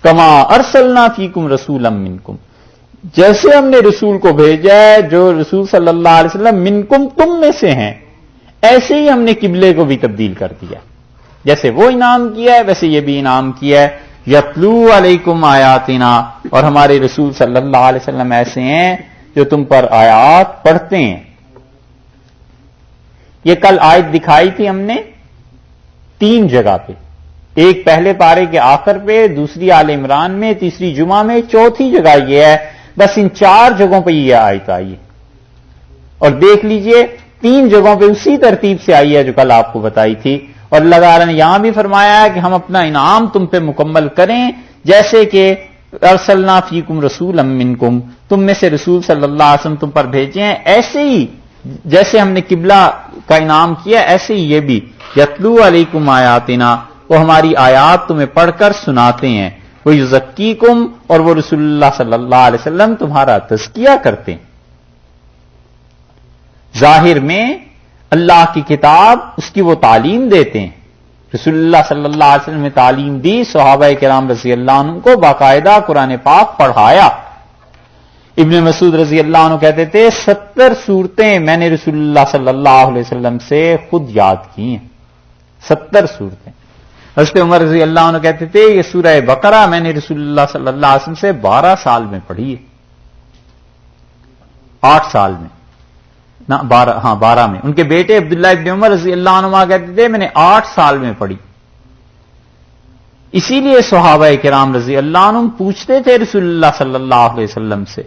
کما ارسلنا فیکم رسولا منکم، جیسے ہم نے رسول کو بھیجا ہے جو رسول صلی اللہ علیہ وسلم منکم تم میں سے ہیں، ایسے ہی ہم نے قبلے کو بھی تبدیل کر دیا، جیسے وہ انعام کیا ہے ویسے یہ بھی انعام کیا ہے۔ یتلو علیکم آیاتنا، اور ہمارے رسول صلی اللہ علیہ وسلم ایسے ہیں جو تم پر آیات پڑھتے ہیں۔ یہ کل آیت دکھائی تھی ہم نے 3 جگہ پہ، ایک پہلے پارے کے آخر پہ، دوسری آل عمران میں، تیسری جمعہ میں، چوتھی جگہ یہ ہے۔ بس ان 4 جگہوں پہ یہ آیت آئی ہے، اور دیکھ لیجئے 3 جگہوں پہ اسی ترتیب سے آئی ہے جو کل آپ کو بتائی تھی۔ اور اللہ تعالیٰ نے یہاں بھی فرمایا ہے کہ ہم اپنا انعام تم پہ مکمل کریں، جیسے کہ ارسلنا فیکم رسولا منکم، تم میں سے رسول صلی اللہ علیہ وسلم تم پر بھیجے ہیں، ایسے ہی جیسے ہم نے قبلہ کا انعام کیا ایسے ہی یہ بھی یتلو علیکم آیاتنا، وہ ہماری آیات تمہیں پڑھ کر سناتے ہیں، وہ یزکیکم، اور وہ رسول اللہ صلی اللہ علیہ وسلم تمہارا تزکیہ کرتے ہیں۔ ظاہر میں اللہ کی کتاب اس کی وہ تعلیم دیتے ہیں، رسول اللہ صلی اللہ علیہ وسلم نے تعلیم دی، صحابہ کرام رضی اللہ عنہ کو باقاعدہ قرآن پاک پڑھایا۔ ابن مسعود رضی اللہ عنہ کہتے تھے 70 صورتیں میں نے رسول اللہ صلی اللہ علیہ وسلم سے خود یاد کی ہیں، 70 صورتیں۔ حضرت عمر رضی اللہ عنہ کہتے تھے یہ سورہ بقرہ میں نے رسول اللہ صلی اللہ علیہ وسلم سے 12 سال میں پڑھی ہے، 8 سال میں نہ 12 میں۔ ان کے بیٹے عبداللہ ابن عمر رضی اللہ عنہ کہتے تھے میں نے 8 سال میں پڑھی۔ اسی لیے صحابہ کرام رضی اللہ عنہ پوچھتے تھے رسول اللہ صلی اللہ علیہ وسلم سے،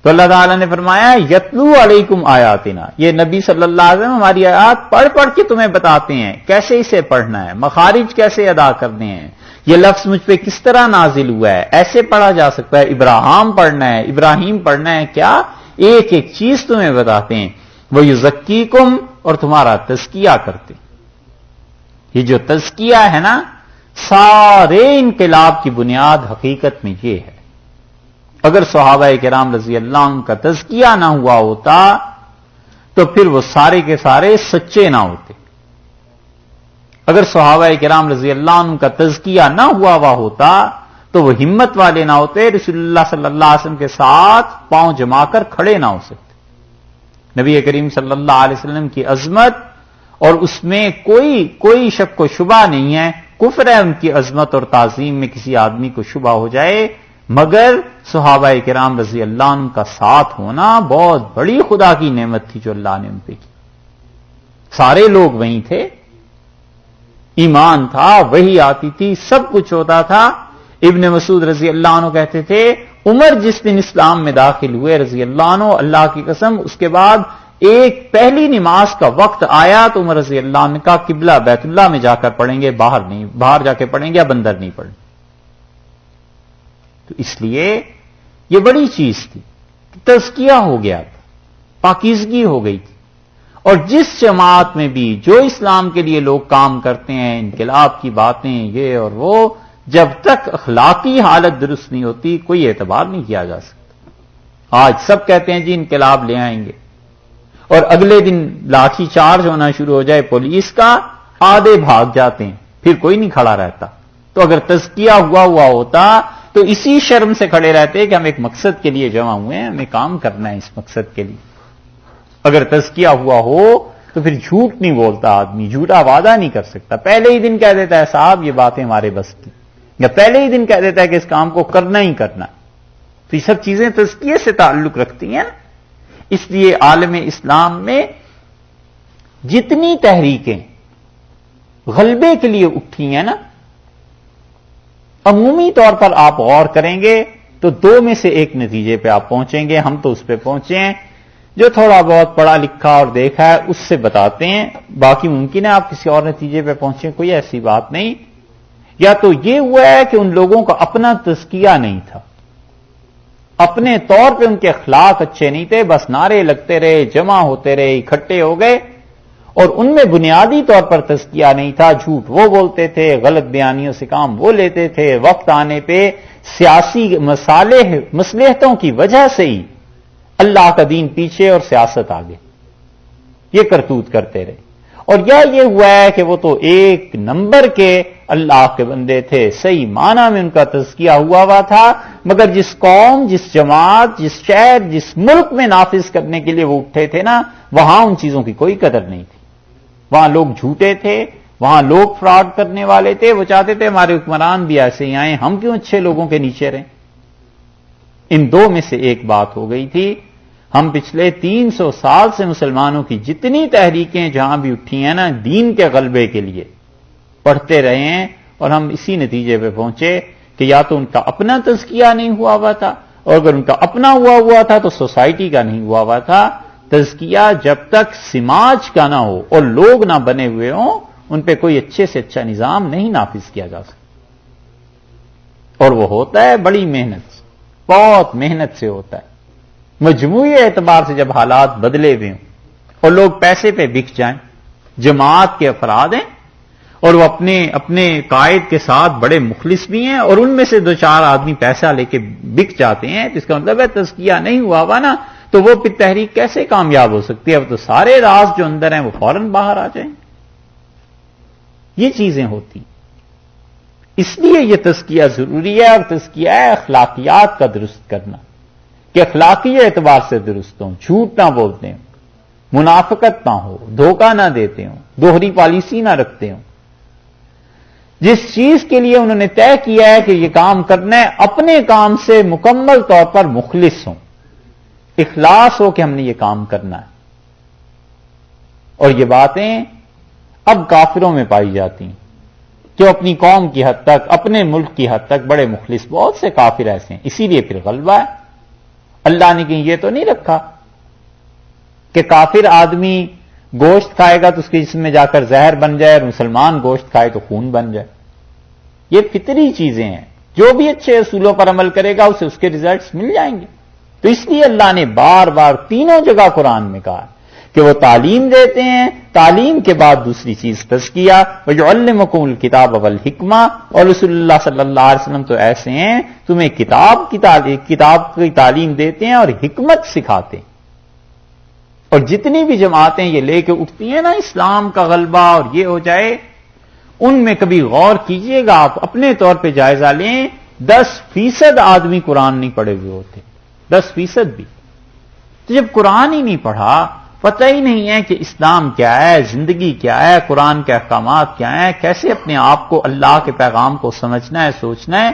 تو اللہ تعالیٰ نے فرمایا یتلو علیکم آیاتنا، یہ نبی صلی اللہ علیہ وسلم ہماری آیات پڑھ پڑھ کے تمہیں بتاتے ہیں کیسے اسے پڑھنا ہے، مخارج کیسے ادا کرنے ہیں، یہ لفظ مجھ پہ کس طرح نازل ہوا ہے، ایسے پڑھا جا سکتا ہے، ابراہیم پڑھنا ہے، کیا ایک ایک چیز تمہیں بتاتے ہیں۔ وہ یزکیکم، اور تمہارا تزکیہ کرتے۔ یہ جو تزکیہ ہے نا، سارے انقلاب کی بنیاد حقیقت میں یہ ہے۔ اگر صحابہ کرام رضی اللہ عنہ کا تزکیہ نہ ہوا ہوتا تو پھر وہ سارے کے سارے سچے نہ ہوتے۔ اگر صحابہ کرام رضی اللہ عنہ کا تزکیہ نہ ہوا ہوتا تو وہ ہمت والے نہ ہوتے، رسول اللہ صلی اللہ علیہ وسلم کے ساتھ پاؤں جما کر کھڑے نہ ہو سکتے۔ نبی کریم صلی اللہ علیہ وسلم کی عظمت، اور اس میں کوئی شک و شبہ نہیں ہے، کفر ہے ان کی عظمت اور تعظیم میں کسی آدمی کو شبہ ہو جائے، مگر صحابہ کرام رضی اللہ عنہ کا ساتھ ہونا بہت بڑی خدا کی نعمت تھی جو اللہ نے ان پہ کی۔ سارے لوگ وہیں تھے، ایمان تھا، وحی آتی تھی، سب کچھ ہوتا تھا۔ ابن مسعود رضی اللہ عنہ کہتے تھے عمر جس دن اسلام میں داخل ہوئے رضی اللہ عنہ، اللہ کی قسم اس کے بعد ایک پہلی نماز کا وقت آیا تو عمر رضی اللہ عنہ کا قبلہ بیت اللہ میں جا کر پڑھیں گے، باہر جا کے پڑھیں گے، اب اندر نہیں پڑھیں۔ تو اس لیے یہ بڑی چیز تھی، تزکیہ ہو گیا تھا، پاکیزگی ہو گئی تھی۔ اور جس جماعت میں بھی جو اسلام کے لیے لوگ کام کرتے ہیں، انقلاب کی باتیں یہ اور وہ، جب تک اخلاقی حالت درست نہیں ہوتی کوئی اعتبار نہیں کیا جا سکتا۔ آج سب کہتے ہیں جی انقلاب لے آئیں گے، اور اگلے دن لاٹھی چارج ہونا شروع ہو جائے پولیس کا، آدھے بھاگ جاتے ہیں، پھر کوئی نہیں کھڑا رہتا۔ تو اگر تزکیہ ہوا ہوتا تو اسی شرم سے کھڑے رہتے کہ ہم ایک مقصد کے لیے جمع ہوئے ہیں، ہمیں کام کرنا ہے اس مقصد کے لیے۔ اگر تزکیہ ہوا ہو تو پھر جھوٹ نہیں بولتا آدمی، جھوٹا وعدہ نہیں کر سکتا، پہلے ہی دن کہہ دیتا ہے صاحب یہ باتیں ہمارے بس کی، یا پہلے ہی دن کہہ دیتا ہے کہ اس کام کو کرنا ہی کرنا۔ تو یہ سب چیزیں تزکیے سے تعلق رکھتی ہیں نا۔ اس لیے عالم اسلام میں جتنی تحریکیں غلبے کے لیے اٹھی ہیں نا، عمومی طور پر آپ غور کریں گے تو 2 میں سے ایک نتیجے پہ آپ پہنچیں گے، ہم تو اس پہ پہنچے ہیں، جو تھوڑا بہت پڑھا لکھا اور دیکھا ہے اس سے بتاتے ہیں، باقی ممکن ہے آپ کسی اور نتیجے پہ پہنچیں، کوئی ایسی بات نہیں۔ یا تو یہ ہوا ہے کہ ان لوگوں کا اپنا تزکیہ نہیں تھا، اپنے طور پہ ان کے اخلاق اچھے نہیں تھے، بس نعرے لگتے رہے، جمع ہوتے رہے، اکٹھے ہو گئے، اور ان میں بنیادی طور پر تزکیہ نہیں تھا، جھوٹ وہ بولتے تھے، غلط بیانیوں سے کام وہ لیتے تھے، وقت آنے پہ سیاسی مصلحتوں کی وجہ سے ہی اللہ کا دین پیچھے اور سیاست آگے، یہ کرتوت کرتے رہے۔ اور یہ ہوا ہے کہ وہ تو ایک نمبر کے اللہ کے بندے تھے، صحیح معنی میں ان کا تزکیہ ہوا تھا، مگر جس قوم، جس جماعت، جس شہر، جس ملک میں نافذ کرنے کے لیے وہ اٹھے تھے نا، وہاں ان چیزوں کی کوئی قدر نہیں تھی. وہاں لوگ جھوٹے تھے، وہاں لوگ فراڈ کرنے والے تھے، وہ چاہتے تھے ہمارے حکمران بھی ایسے ہی آئیں، ہم کیوں اچھے لوگوں کے نیچے رہیں. ان دو میں سے ایک بات ہو گئی تھی. ہم پچھلے 300 سال سے مسلمانوں کی جتنی تحریکیں جہاں بھی اٹھی ہیں نا دین کے غلبے کے لیے، پڑھتے رہے ہیں، اور ہم اسی نتیجے پہ پہنچے کہ یا تو ان کا اپنا تزکیہ نہیں ہوا تھا، اور اگر ان کا اپنا ہوا تھا تو سوسائٹی کا نہیں ہوا تھا. تزکیہ جب تک سماج کا نہ ہو اور لوگ نہ بنے ہوئے ہوں، ان پہ کوئی اچھے سے اچھا نظام نہیں نافذ کیا جا سکتا. اور وہ ہوتا ہے بڑی محنت سے، بہت محنت سے ہوتا ہے. مجموعی اعتبار سے جب حالات بدلے ہوئے ہوں اور لوگ پیسے پہ بک جائیں، جماعت کے افراد ہیں اور وہ اپنے قائد کے ساتھ بڑے مخلص بھی ہیں، اور ان میں سے 2-4 آدمی پیسہ لے کے بک جاتے ہیں، تو اس کا مطلب ہے تزکیہ نہیں ہوا نا، تو وہ پھر تحریک کیسے کامیاب ہو سکتی ہے؟ اب تو سارے راز جو اندر ہیں وہ فوراً باہر آ جائیں. یہ چیزیں ہوتی، اس لیے یہ تزکیہ ضروری ہے. اور تزکیہ ہے اخلاقیات کا درست کرنا، کہ اخلاقی اعتبار سے درست ہوں، جھوٹ نہ بولتے ہوں، منافقت نہ ہو، دھوکہ نہ دیتے ہوں، دوہری پالیسی نہ رکھتے ہوں. جس چیز کے لیے انہوں نے طے کیا ہے کہ یہ کام کرنا ہے، اپنے کام سے مکمل طور پر مخلص ہوں، اخلاص ہو کہ ہم نے یہ کام کرنا ہے. اور یہ باتیں اب کافروں میں پائی جاتی ہیں، جو اپنی قوم کی حد تک، اپنے ملک کی حد تک بڑے مخلص، بہت سے کافر ایسے ہیں. اسی لیے پھر غلبہ ہے. اللہ نے کہیں یہ تو نہیں رکھا کہ کافر آدمی گوشت کھائے گا تو اس کے جسم میں جا کر زہر بن جائے، اور مسلمان گوشت کھائے تو خون بن جائے. یہ فطری چیزیں ہیں، جو بھی اچھے اصولوں پر عمل کرے گا اسے اس کے ریزلٹس مل جائیں گے. تو اس لیے اللہ نے بار بار تینوں جگہ قرآن میں کہا کہ وہ تعلیم دیتے ہیں، تعلیم کے بعد دوسری چیز تزکیہ، وَيُعَلِّمُكُمُ الْكِتَابَ وَالْحِکْمَةَ. اور رسول اللہ صلی اللہ علیہ وسلم تو ایسے ہیں، تمہیں کتاب کی تعلیم دیتے ہیں اور حکمت سکھاتے ہیں. اور جتنی بھی جماعتیں یہ لے کے اٹھتی ہیں نا اسلام کا غلبہ اور یہ ہو جائے، ان میں کبھی غور کیجئے گا، آپ اپنے طور پہ جائزہ لیں، 10% آدمی قرآن نہیں پڑھے ہوئے ہوتے، 10% بھی. تو جب قرآن ہی نہیں پڑھا، پتہ ہی نہیں ہے کہ اسلام کیا ہے، زندگی کیا ہے، قرآن کے احکامات کیا ہیں، کیسے اپنے آپ کو اللہ کے پیغام کو سمجھنا ہے، سوچنا ہے،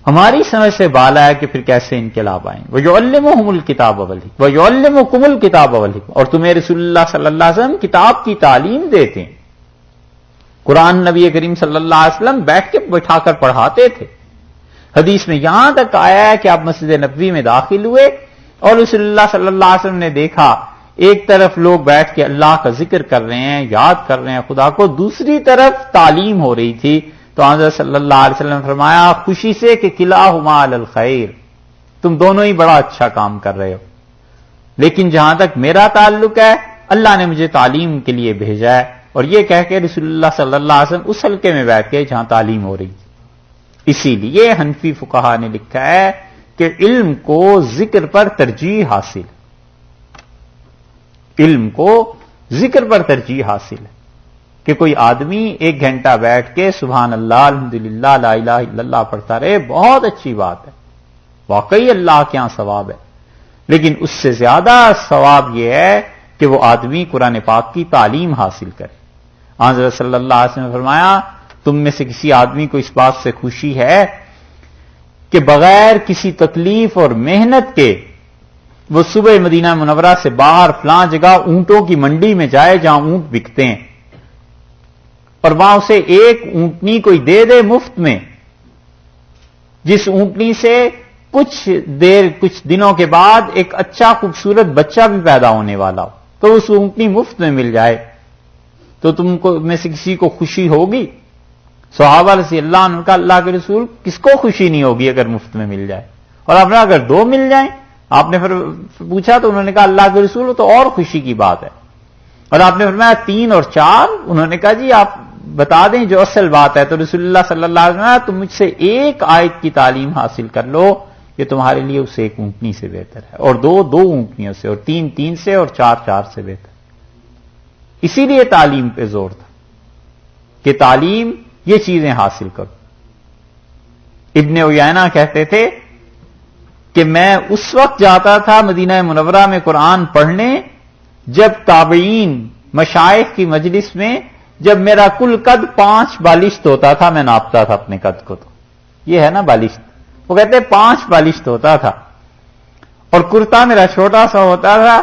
ہماری سمجھ سے بالا ہے کہ پھر کیسے انقلاب آئیں. وَيُعَلِّمُهُمُ الْكِتَابَ وَالْحِکْمَةَ وَيُعَلِّمُكُمُ الْكِتَابَ وَالْحِکْمَةَ. اور تمہیں رسول اللہ صلی اللہ علیہ وسلم کتاب کی تعلیم دیتے ہیں. قرآن نبی کریم صلی اللہ علیہ وسلم بیٹھ کے بٹھا کر پڑھاتے تھے. حدیث میں یہاں تک آیا ہے کہ آپ مسجد نبوی میں داخل ہوئے اور رسول اللہ صلی اللہ علیہ وسلم نے دیکھا ایک طرف لوگ بیٹھ کے اللہ کا ذکر کر رہے ہیں، یاد کر رہے ہیں خدا کو، دوسری طرف تعلیم ہو رہی تھی. تو حضرت صلی اللہ علیہ وسلم نے فرمایا خوشی سے کہ کلاہما علی الخیر، تم دونوں ہی بڑا اچھا کام کر رہے ہو، لیکن جہاں تک میرا تعلق ہے اللہ نے مجھے تعلیم کے لیے بھیجا ہے. اور یہ کہہ کے رسول اللہ صلی اللہ علیہ وسلم اس حلقے میں بیٹھ گئے جہاں تعلیم ہو رہی تھی. اسی لیے حنفی فقہا نے لکھا ہے کہ علم کو ذکر پر ترجیح حاصل، علم کو ذکر پر ترجیح حاصل ہے. کہ کوئی آدمی 1 گھنٹہ بیٹھ کے سبحان اللہ الحمدللہ لا الہ الا اللہ پڑھتا رہے، بہت اچھی بات ہے، واقعی اللہ کے ہاں ثواب ہے. لیکن اس سے زیادہ ثواب یہ ہے کہ وہ آدمی قرآن پاک کی تعلیم حاصل کرے. حضرت صلی اللہ علیہ وسلم نے فرمایا تم میں سے کسی آدمی کو اس بات سے خوشی ہے کہ بغیر کسی تکلیف اور محنت کے وہ صبح مدینہ منورہ سے باہر فلاں جگہ اونٹوں کی منڈی میں جائے جہاں اونٹ بکتے ہیں، اور وہاں اسے ایک اونٹنی کوئی دے دے مفت میں، جس اونٹنی سے کچھ دنوں کے بعد ایک اچھا خوبصورت بچہ بھی پیدا ہونے والا ہو، تو اس اونٹنی مفت میں مل جائے، تو تم کو میں سے کسی کو خوشی ہوگی؟ صحابہ رضی اللہ عنہ کا اللہ کے رسول کس کو خوشی نہیں ہوگی اگر مفت میں مل جائے؟ اور آپ نے اگر 2 مل جائیں، آپ نے پھر پوچھا تو انہوں نے کہا اللہ کے رسول تو اور خوشی کی بات ہے. اور آپ نے فرمایا 3 اور 4، انہوں نے کہا جی آپ بتا دیں جو اصل بات ہے. تو رسول اللہ صلی اللہ علیہ وسلم تم مجھ سے 1 آیت کی تعلیم حاصل کر لو، یہ تمہارے لیے اس 1 اونٹنی سے بہتر ہے، اور 2 اونٹنیوں سے، اور 3 سے، اور 4 سے بہتر. اسی لیے تعلیم پہ زور تھا کہ تعلیم یہ چیزیں حاصل کرو. ابن عیینہ کہتے تھے کہ میں اس وقت جاتا تھا مدینہ منورہ میں قرآن پڑھنے جب تابعین مشائخ کی مجلس میں جب میرا کل قد 5 بالشت ہوتا تھا. میں ناپتا تھا اپنے قد کو, تو یہ ہے نا بالشت, وہ کہتے 5 بالشت ہوتا تھا, اور کرتا میرا چھوٹا سا ہوتا تھا,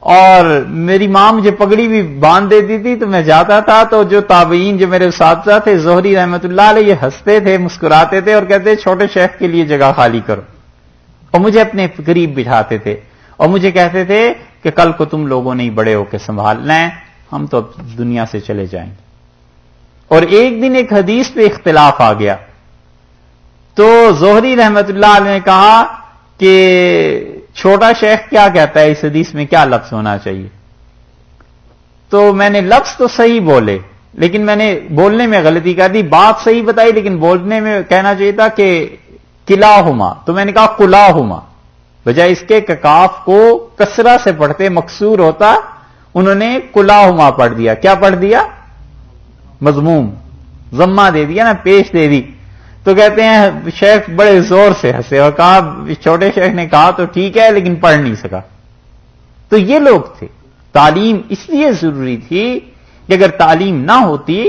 اور میری ماں مجھے پگڑی بھی باندھ دیتی تھی. تو میں جاتا تھا تو جو تابعین جو میرے اساتذہ تھے زہری رحمۃ اللہ علیہ یہ ہنستے تھے, مسکراتے تھے اور کہتے چھوٹے شیخ کے لیے جگہ خالی کرو, اور مجھے اپنے قریب بٹھاتے تھے اور مجھے کہتے تھے کہ کل کو تم لوگوں نے بڑے ہو کے سنبھالنا ہے, ہم تو اب دنیا سے چلے جائیں گے. اور ایک دن ایک حدیث پہ اختلاف آ گیا, تو زہری رحمۃ اللہ علیہ نے کہا کہ چھوٹا شیخ کیا کہتا ہے اس حدیث میں کیا لفظ ہونا چاہیے. تو میں نے لفظ تو صحیح بولے لیکن میں نے بولنے میں غلطی کر دی, بات صحیح بتائی لیکن بولنے میں کہنا چاہیے تھا کہ کلاہما, تو میں نے کہا کلاہما, بجائے اس کے کاف کو کسرہ سے پڑھتے مکسور ہوتا, انہوں نے کلاہما پڑھ دیا. کیا پڑھ دیا؟ مضموم, ضمہ دے دیا نا, پیش دے دی. تو کہتے ہیں شیخ بڑے زور سے ہنسے اور کہا, چھوٹے شیخ نے کہا تو ٹھیک ہے لیکن پڑھ نہیں سکا. تو یہ لوگ تھے. تعلیم اس لیے ضروری تھی کہ اگر تعلیم نہ ہوتی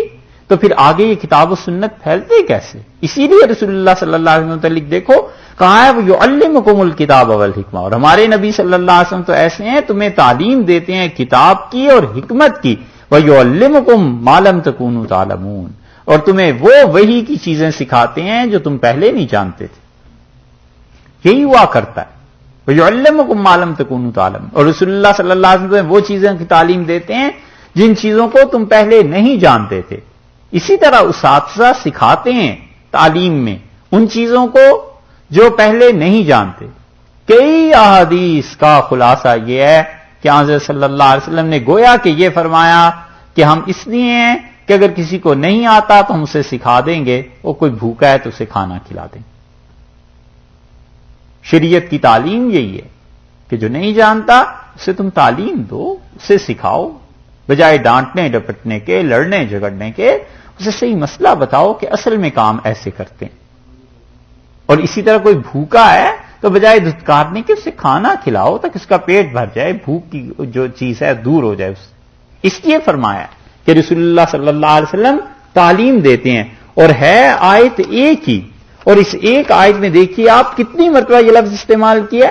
تو پھر آگے یہ کتاب و سنت پھیلتے کیسے. اسی لیے رسول اللہ صلی اللہ علیہ وسلم متعلق دیکھو کہا ہے وَيُعَلِّمُكُمُ الْكِتَابَ وَالْحِكْمَةَ, اور ہمارے نبی صلی اللہ علیہ وسلم تو ایسے ہیں تمہیں تعلیم دیتے ہیں کتاب کی اور حکمت کی. وَيُعَلِّمُكُم مَّا لَمْ تَكُونُوا تَعْلَمُونَ, اور تمہیں وہ وحی کی چیزیں سکھاتے ہیں جو تم پہلے نہیں جانتے تھے. یہی ہوا کرتا ہے. وَيُعَلِّمُكُم مَّا لَمْ تَكُونُوا تَعْلَمُونَ, اور رسول اللہ صلی اللہ علیہ وسلم وہ چیزیں کی تعلیم دیتے ہیں جن چیزوں کو تم پہلے نہیں جانتے تھے. اسی طرح اساتذہ سکھاتے ہیں تعلیم میں ان چیزوں کو جو پہلے نہیں جانتے. کئی احادیث کا خلاصہ یہ ہے کہ حضرت صلی اللہ علیہ وسلم نے گویا کہ یہ فرمایا کہ ہم اس لیے ہیں کہ اگر کسی کو نہیں آتا تو ہم اسے سکھا دیں گے, وہ کوئی بھوکا ہے تو اسے کھانا کھلا دیں گے. شریعت کی تعلیم یہی ہے کہ جو نہیں جانتا اسے تم تعلیم دو, اسے سکھاؤ, بجائے ڈانٹنے ڈپٹنے کے, لڑنے جھگڑنے کے, اسے صحیح مسئلہ بتاؤ کہ اصل میں کام ایسے کرتے ہیں. اور اسی طرح کوئی بھوکا ہے تو بجائے دھتکارنے کے اسے کھانا کھلاؤ تاکہ اس کا پیٹ بھر جائے, بھوک کی جو چیز ہے دور ہو جائے اس سے. اس لیے فرمایا کہ رسول اللہ صلی اللہ علیہ وسلم تعلیم دیتے ہیں, اور ہے آیت ایک ہی, اور اس ایک آیت میں دیکھیے آپ کتنی مرتبہ یہ لفظ استعمال کیا,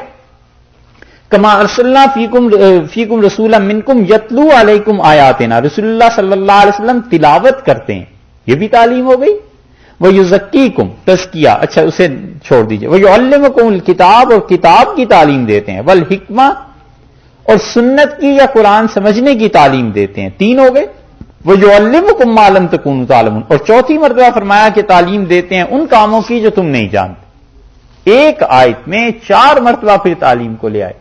کما ارسلنا فیکم رسولا منکم یتلو علیکم آیاتنا. رسول اللہ صلی اللہ علیہ وسلم تلاوت کرتے ہیں, یہ بھی تعلیم ہو گئی. وَيُزَكِّيكُمْ تزکیہ, اچھا اسے چھوڑ دیجئے. وَيُعَلِّمُكُمُ الْكِتَابَ, اور کتاب کی تعلیم دیتے ہیں. وَالْحِكْمَةَ, اور سنت کی یا قرآن سمجھنے کی تعلیم دیتے ہیں. 3 ہو گئے. وَيُعَلِّمُكُم مَّا لَمْ تَكُونُوا تَعْلَمُونَ, اور چوتھی مرتبہ فرمایا کہ تعلیم دیتے ہیں ان کاموں کی جو تم نہیں جانتے. ایک آیت میں 4 مرتبہ پھر تعلیم کو لے آئے.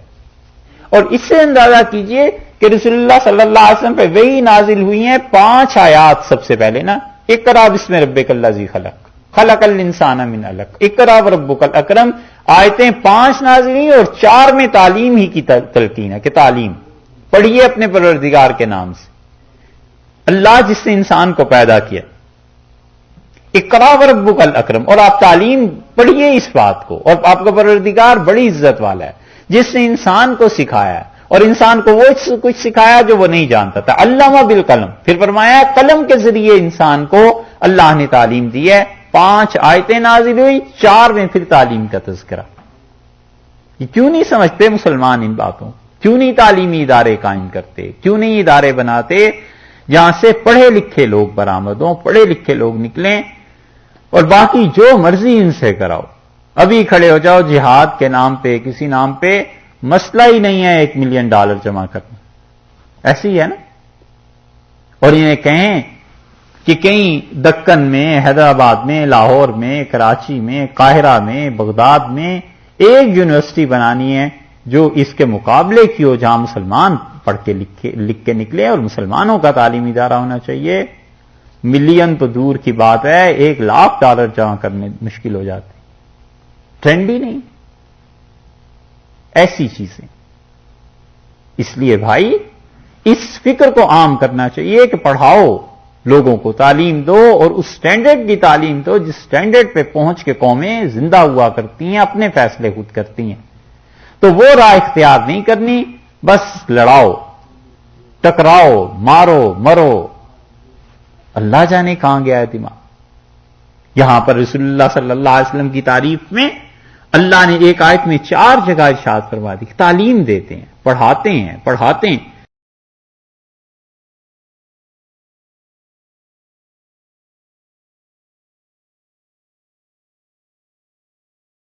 اور اس سے اندازہ کیجئے کہ رسول اللہ صلی اللہ علیہ وسلم پہ وہی نازل ہوئی ہیں 5 آیات. سب سے پہلے نا اقرا بسم ربک الذی خلق, خلق الانسان من علق, اقرا وربک الاکرم. آیتیں 5 نازل ہوئی اور 4 میں تعلیم ہی کی تلقین ہے کہ تعلیم پڑھیے اپنے پروردگار کے نام سے, اللہ جس نے انسان کو پیدا کیا. اقرا وربک الاکرم, اور آپ تعلیم پڑھیے اس بات کو, اور آپ کا پروردگار بڑی عزت والا ہے جس نے انسان کو سکھایا, اور انسان کو وہ کچھ سکھایا جو وہ نہیں جانتا تھا. علامہ بالقلم, پھر فرمایا قلم کے ذریعے انسان کو اللہ نے تعلیم دی ہے. 5 آیتیں نازل ہوئی, 4 میں پھر تعلیم کا تذکرہ. یہ کیوں نہیں سمجھتے مسلمان ان باتوں, کیوں نہیں تعلیمی ادارے قائم کرتے, کیوں نہیں ادارے بناتے جہاں سے پڑھے لکھے لوگ برآمد ہوں, پڑھے لکھے لوگ نکلیں, اور باقی جو مرضی ان سے کراؤ. ابھی کھڑے ہو جاؤ جہاد کے نام پہ, کسی نام پہ, مسئلہ ہی نہیں ہے $1 ملین جمع کرنا, ایسی ہے نا. اور انہیں کہیں کہ کہیں دکن میں, حیدرآباد میں, لاہور میں, کراچی میں, قاہرہ میں, بغداد میں ایک یونیورسٹی بنانی ہے جو اس کے مقابلے کی ہو, جہاں مسلمان پڑھ کے لکھ کے نکلے, اور مسلمانوں کا تعلیمی ادارہ ہونا چاہیے. ملین تو دور کی بات ہے, $1 لاکھ جمع کرنے مشکل ہو جاتے, ٹرینڈ ہی نہیں. ایسی چیزیں. اس لیے بھائی اس فکر کو عام کرنا چاہیے کہ پڑھاؤ، لوگوں کو تعلیم دو، اور اس سٹینڈرڈ کی تعلیم دو جس سٹینڈرڈ پہ پہنچ کے قومیں زندہ ہوا کرتی ہیں، اپنے فیصلے خود کرتی ہیں۔ تو وہ راہ اختیار نہیں کرنی، بس لڑاؤ، ٹکراؤ، مارو مرو، اللہ جانے کہاں گیا ہے دماغ۔ یہاں پر رسول اللہ صلی اللہ علیہ وسلم کی تعریف میں اللہ نے ایک آیت میں 4 جگہ ارشاد فرما دی کہ تعلیم دیتے ہیں، پڑھاتے ہیں